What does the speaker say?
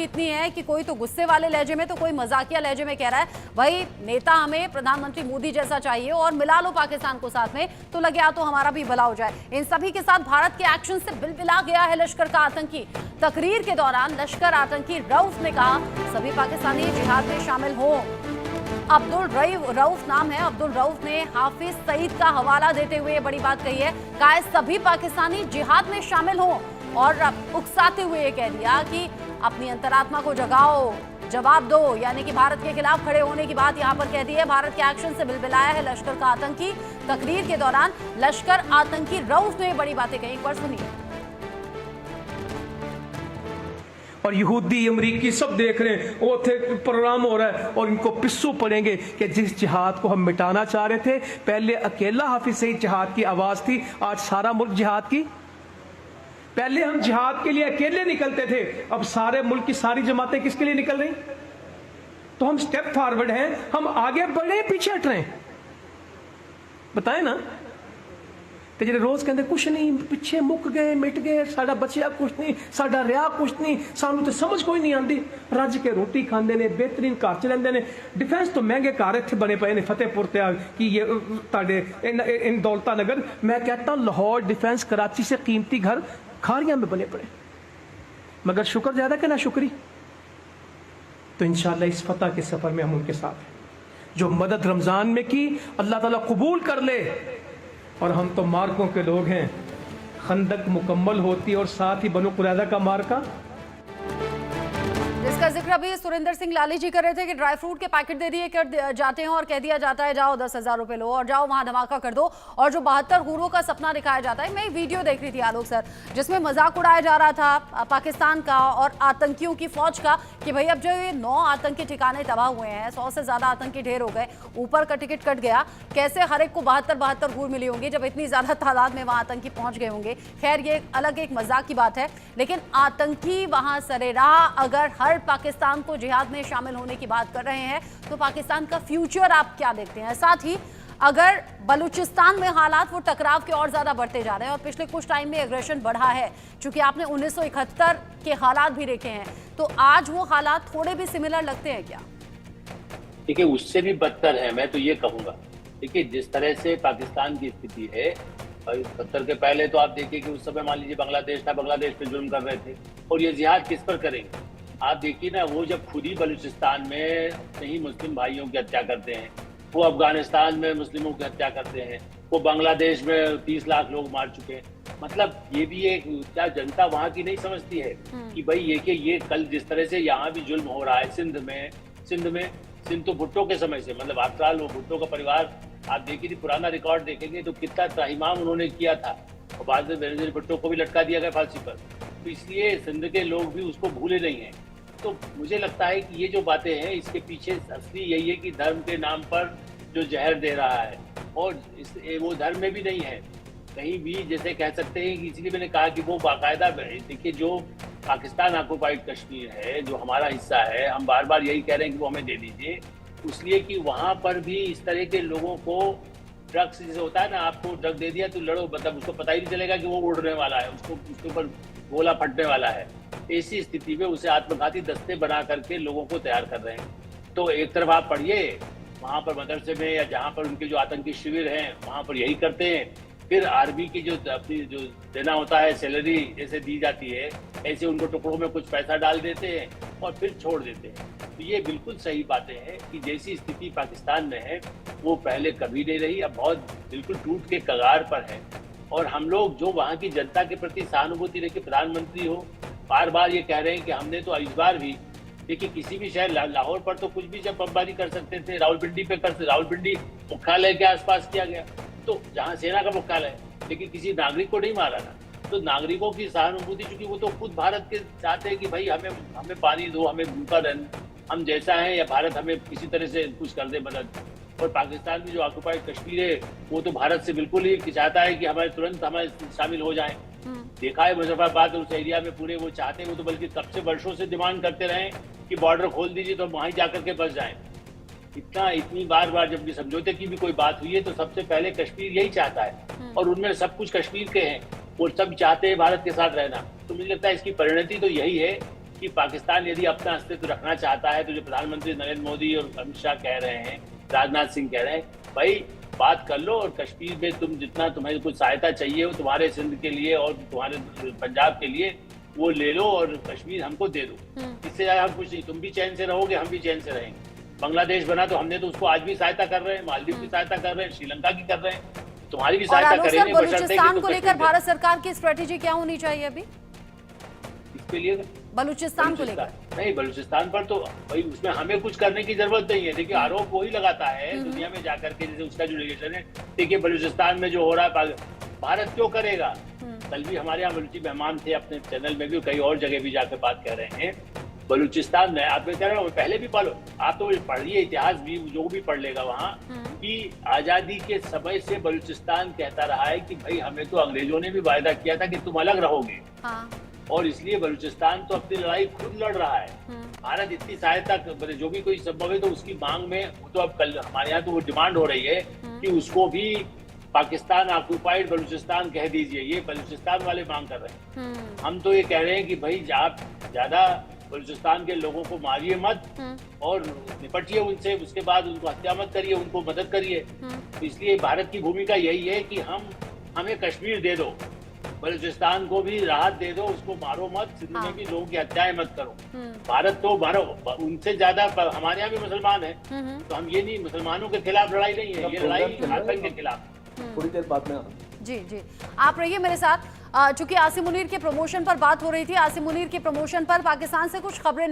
नाराजगी इतनी है कि कोई तो गुस्से वाले लहजे में तो कोई मजाकिया लहजे में कह रहा है भाई नेता हमें प्रधानमंत्री मोदी जैसा चाहिए और मिला लो पाकिस्तान को साथ में तो लगे आ तो हमारा भी भला हो जाए। इन सभी के साथ भारत के एक्शन से बिलबिला गया है लश्कर का आतंकी। तकरीर के दौरान लश्कर आतंकी रऊफ ने कहा सभी पाकिस्तानी जिहाद में शामिल हों। अब्दुल रऊफ नाम है। अब्दुल रऊफ ने हाफिज सईद का हवाला देते हुए बड़ी बात कही है। कहा सभी पाकिस्तानी जिहाद में शामिल हों और उकसाते हुए कह दिया कि अपनी अंतरात्मा को जगाओ, जवाब दो, यानी कि भारत के खिलाफ खड़े होने की बात यहां पर कह दी है। भारत के एक्शन से बिलबिलाया है लश्कर का आतंकी। तकरीर के दौरान लश्कर आतंकी रऊफ ने बड़ी बातें कही। एक बार सुनिए। और यहूदी अमरीकी सब देख रहे हैं, वो थे प्रोग्राम हो रहा है और इनको पिस्सू पड़ेंगे कि जिस जिहाद को हम मिटाना चाह रहे थे, पहले अकेला हाफिज सईद जिहाद की आवाज थी, आज सारा मुल्क जिहाद की। पहले हम जिहाद के लिए अकेले निकलते थे, अब सारे मुल्क की सारी जमातें किसके लिए निकल रही? तो हम स्टेप फॉरवर्ड हैं, हम आगे बढ़े पीछे हट रहे हैं। बताए ना कि जो रोज कहते कुछ नहीं, पिछे मुक गए, मिट गए, साडा बचिया कुछ नहीं, साडा रिया कुछ नहीं, सानू तो समझ कोई नहीं आती। रज के रोटी खाते ने, बेहतरीन घर च रहिंदे ने, डिफेंस तो महंगे घर इत्थे बने पे ने फतेहपुर कि ये ताडे इन दौलता नगर। मैं कहता लाहौर डिफेंस कराची से कीमती घर खारियां में बने पड़े, मगर शुक्र ज्यादा कि ना शुक्री। तो इंशाल्लाह इस फतह के सफर में हम उनके साथ हैं। जो मदद रमजान में की अल्लाह ताला कबूल कर ले। और हम तो मार्कों के लोग हैं। खंदक मुकम्मल होती और साथ ही बनु कुरैज़ा का मार्का, जिसका जिक्र अभी सुरेंद्र सिंह लाली जी कर रहे थे कि ड्राई फ्रूट के पैकेट दे दिए कर जाते हैं और कह दिया जाता है जाओ 10,000 रुपए लो और जाओ वहां धमाका कर दो। और जो 72 हूरों का सपना दिखाया जाता है, मैं वीडियो देख रही थी आलोक सर, जिसमें मजाक उड़ाया जा रहा था पाकिस्तान का और आतंकियों की फौज का कि भाई अब जो ये 9 आतंकी ठिकाने तबाह हुए हैं, 100 से ज्यादा आतंकी ढेर हो गए, ऊपर का टिकट कट गया, कैसे हर एक को 72 हूर मिली होंगी जब इतनी ज्यादा तादाद में वहां आतंकी पहुंच गए होंगे। खैर ये अलग एक मजाक की बात है, लेकिन आतंकी वहां सरेराह अगर हर पाकिस्तान को जिहाद में शामिल होने की बात कर रहे हैं तो पाकिस्तान का फ्यूचर आप क्या देखते हैं? साथ ही अगर बलूचिस्तान में हालात वो टकराव के और ज्यादा बढ़ते जा रहे हैं और पिछले कुछ टाइम में एग्रेशन बढ़ा है, चूंकि आपने 1971 के हालात भी देखे हैं, तो आज वो हालात थोड़े भी सिमिलर लगते हैं क्या? देखिए उससे भी बदतर है, मैं तो ये कहूंगा। देखिए जिस तरह से पाकिस्तान की स्थिति है, 71 के पहले तो आप देखिए कि उस समय मान लीजिए बांग्लादेश था, बांग्लादेश पे जुल्म कर रहे थे, और ये जिहाद किस पर करेंगे? आप देखिए ना, वो जब खुद ही बलूचिस्तान में कहीं मुस्लिम भाइयों की हत्या करते हैं, वो अफगानिस्तान में मुस्लिमों की हत्या करते हैं, वो बांग्लादेश में 30 लाख लोग मार चुके हैं। मतलब ये भी एक क्या जनता वहाँ की नहीं समझती है कि भाई ये कल जिस तरह से यहाँ भी जुल्म हो रहा है सिंध तो भुट्टो के समय से, मतलब आफ्टर वो भुट्टो का परिवार आप देखिए पुराना रिकॉर्ड देखेंगे तो कितना त्राहिमाम उन्होंने किया था, और बाद में बेनजीर भुट्टो को भी लटका दिया गया फांसी पर। तो इसलिए सिंध के लोग भी उसको भूले नहीं हैं। तो मुझे लगता है कि ये जो बातें हैं इसके पीछे असली यही है कि धर्म के नाम पर जो जहर दे रहा है, और वो धर्म में भी नहीं है कहीं भी, जैसे कह सकते हैं कि इसलिए मैंने कहा कि वो बाकायदा देखिए जो पाकिस्तान ऑक्युपाइड कश्मीर है, जो हमारा हिस्सा है, हम बार बार यही कह रहे हैं कि वो हमें दे दीजिए, इसलिए कि वहाँ पर भी इस तरह के लोगों को ड्रग्स जैसे होता है ना, आपको ड्रग दे दिया तो लड़ो, मतलब उसको पता ही नहीं चलेगा कि वो उड़ने वाला है, उसके ऊपर गोला फटने वाला है। ऐसी स्थिति में उसे आत्मघाती दस्ते बना करके लोगों को तैयार कर रहे हैं। तो एक तरफ आप पढ़िए वहाँ पर मदरसे में या जहाँ पर उनके जो आतंकी शिविर हैं वहाँ पर यही करते हैं, फिर आर्मी की जो अपनी जो देना होता है सैलरी जैसे दी जाती है, ऐसे उनको टुकड़ों में कुछ पैसा डाल देते हैं और फिर छोड़ देते हैं। तो ये बिल्कुल सही बातें हैं कि जैसी स्थिति पाकिस्तान में है वो पहले कभी नहीं रही, अब बहुत बिल्कुल टूट के कगार पर है। और हम लोग जो वहाँ की जनता के प्रति सहानुभूति लेके प्रधानमंत्री हो बार बार ये कह रहे हैं कि हमने तो इस बार भी देखिए किसी भी शहर लाहौर पर तो कुछ भी जब बमबारी कर सकते थे, रावलपिंडी पे कर, रावलपिंडी मुख्यालय के आसपास किया गया, तो जहाँ सेना का मुख्यालय, लेकिन किसी नागरिक को नहीं मारा ना। तो नागरिकों की सहानुभूति, चूंकि वो तो खुद भारत के चाहते हैं कि भाई हमें पानी दो, हमें भूखा रहने, हम जैसा है, या भारत हमें किसी तरह से कुछ कर दे मदद। और पाकिस्तान में जो ऑक्युपाइड कश्मीर है वो तो भारत से बिल्कुल ही चाहता है कि हमारे तुरंत हमारे शामिल हो जाएं। देखा है मुजफ्फराबाद उस एरिया में पूरे वो चाहते हैं, वो तो बल्कि कब से वर्षों से डिमांड करते रहे कि बॉर्डर खोल दीजिए तो हम वहीं जाकर के बस जाएं। इतनी बार जब भी समझौते की भी कोई बात हुई है तो सबसे पहले कश्मीर यही चाहता है, और उनमें सब कुछ कश्मीर के हैं, वो सब चाहते हैं भारत के साथ रहना। तो मुझे लगता है इसकी परिणति तो यही है कि पाकिस्तान यदि अपना अस्तित्व रखना चाहता है तो जो प्रधानमंत्री नरेंद्र मोदी और अमित शाह कह रहे हैं, राजनाथ सिंह कह रहे हैं, भाई बात कर लो और कश्मीर में तुम जितना तुम्हें कुछ सहायता चाहिए हो तुम्हारे सिंध के लिए और तुम्हारे पंजाब के लिए वो ले लो और कश्मीर हमको दे दो। इससे ज्यादा हम कुछ नहीं, तुम भी चैन से रहोगे, हम भी चैन से रहेंगे। बांग्लादेश बना तो हमने तो उसको आज भी सहायता कर रहे हैं, मालदीव की सहायता कर रहे हैं, श्रीलंका की कर रहे हैं, तुम्हारी भी और सहायता आलोक सर, करेंगे बलूचिस्तान को तुम लेकर कश्मीर भारत सरकार की स्ट्रेटेजी क्या होनी चाहिए अभी? इसके लिए बलूचिस्तान को लेकर नहीं, बलूचिस्तान पर तो भाई उसमें हमें कुछ करने की जरूरत नहीं है। देखिए आरोप वही लगाता है दुनिया में जाकर के, जैसे उसका जो डेलीगेशन है, देखिए बलूचिस्तान में जो हो रहा है भारत क्यों करेगा। कल भी हमारे यहाँ बलूची मेहमान थे, अपने चैनल में भी कई और जगह भी जाकर बात कर रहे हैं। बलूचिस्तान में आप कह रहे हो पहले भी पढ़ो, आप तो पढ़िए इतिहास भी, जो भी पढ़ लेगा वहाँ, कि आजादी के समय से बलूचिस्तान कहता रहा है कि भाई हमें तो अंग्रेजों ने भी वायदा किया था कि तुम अलग रहोगे, और इसलिए बलूचिस्तान तो अपनी लड़ाई खुद लड़ रहा है। भारत इतनी सहायता, जो भी कोई संभव है तो उसकी मांग में, वो तो अब कल हमारे यहाँ तो वो डिमांड हो रही है कि उसको भी पाकिस्तान ऑक्युपाइड बलूचिस्तान कह दीजिए। ये बलूचिस्तान वाले मांग कर रहे हैं। हम तो ये कह रहे हैं कि भाई आप ज्यादा बलूचिस्तान के लोगों को मारिए मत और निपटिए उनसे, उसके बाद उनको हत्या मत करिए, उनको मदद करिए। तो इसलिए भारत की भूमिका यही है कि हमें कश्मीर दे दो, बलूचिस्तान को भी राहत दे दो, उसको मारो मत, सिंध में भी लोगों की हत्याएं मत करो। भारत तो उनसे ज्यादा, हमारे यहाँ भी मुसलमान है, तो हम ये नहीं, मुसलमानों के खिलाफ लड़ाई नहीं है, ये लड़ाई आतंक के खिलाफ। थोड़ी देर बाद में जी आप रहिए मेरे साथ। चूंकि आसिम मुनीर के प्रमोशन पर बात हो रही थी, आसिम मुनीर के प्रमोशन पर पाकिस्तान से कुछ खबरें